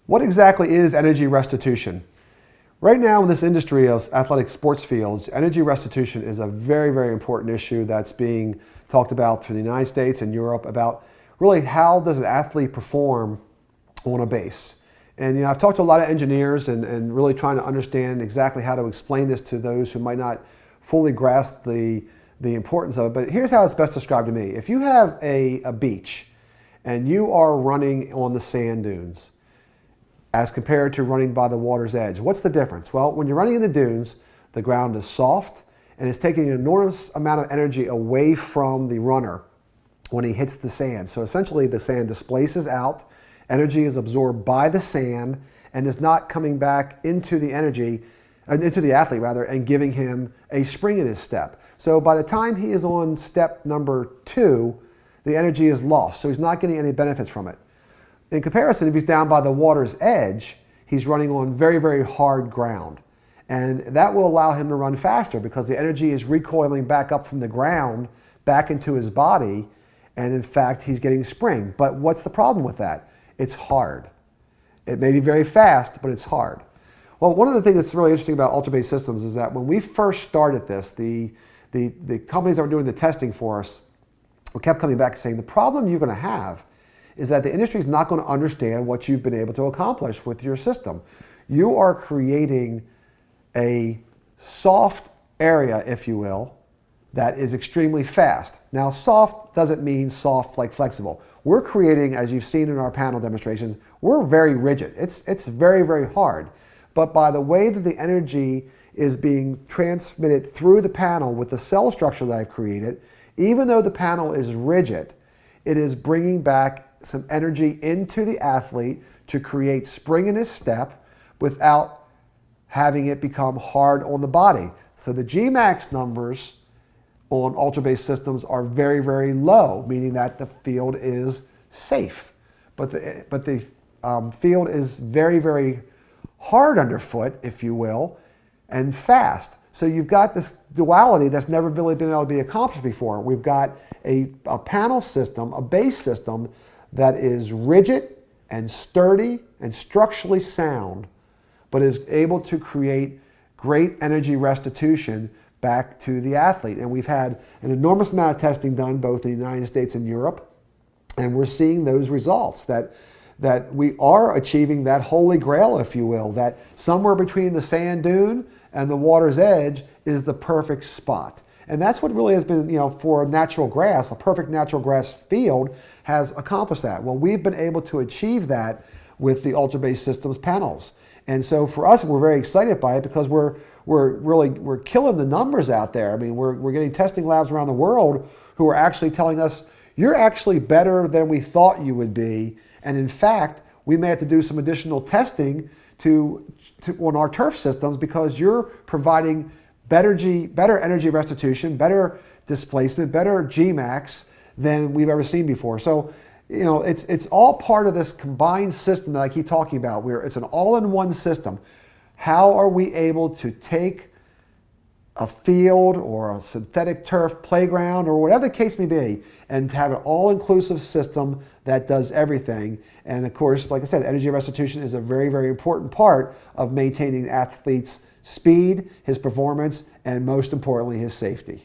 What exactly is energy restitution? Right now in this industry of athletic sports fields, energy restitution is a very, very important issue that's being talked about through the United States and Europe about really how does an athlete perform on a base. And I've talked to a lot of engineers and really trying to understand exactly how to explain this to those who might not fully grasp the importance of it. But here's how it's best described to me. If you have a beach and you are running on the sand dunes, as compared to running by the water's edge. What's the difference? Well, when you're running in the dunes, the ground is soft and it's taking an enormous amount of energy away from the runner when he hits the sand. So essentially the sand displaces out, energy is absorbed by the sand and is not coming back into the athlete rather, and giving him a spring in his step. So by the time he is on step number 2, the energy is lost. So he's not getting any benefits from it. In comparison, if he's down by the water's edge, he's running on very, very hard ground. And that will allow him to run faster because the energy is recoiling back up from the ground, back into his body, and in fact, he's getting spring. But what's the problem with that? It's hard. It may be very fast, but it's hard. Well, one of the things that's really interesting about ultra-based systems is that when we first started this, the companies that were doing the testing for us kept coming back saying, the problem you're going to have is that the industry is not going to understand what you've been able to accomplish with your system. You are creating a soft area, if you will, that is extremely fast. Now, soft doesn't mean soft like flexible. We're creating, as you've seen in our panel demonstrations, we're very rigid. It's very, very hard. But by the way that the energy is being transmitted through the panel with the cell structure that I've created, even though the panel is rigid, it is bringing back some energy into the athlete to create spring in his step without having it become hard on the body. So the Gmax numbers on ultra-based systems are very, very low, meaning that the field is safe. But the field is very, very hard underfoot, if you will, and fast. So you've got this duality that's never really been able to be accomplished before. We've got a panel system, a base system that is rigid and sturdy and structurally sound, but is able to create great energy restitution back to the athlete. And we've had an enormous amount of testing done both in the United States and Europe, and we're seeing those results that we are achieving that holy grail, if you will, that somewhere between the sand dune and the water's edge is the perfect spot. And that's what really has been, for natural grass, a perfect natural grass field has accomplished that. Well, we've been able to achieve that with the ultra-based systems panels. And so for us, we're very excited by it because we're killing the numbers out there. I mean, we're getting testing labs around the world who are actually telling us, you're actually better than we thought you would be. And in fact, we may have to do some additional testing on our turf systems because you're providing better energy restitution, better displacement, better Gmax than we've ever seen before. So, it's all part of this combined system that I keep talking about, where it's an all-in-one system. How are we able to take a field or a synthetic turf playground or whatever the case may be and have an all-inclusive system that does everything? And of course, like I said, energy restitution is a very, very important part of maintaining athletes' speed, his performance, and most importantly, his safety.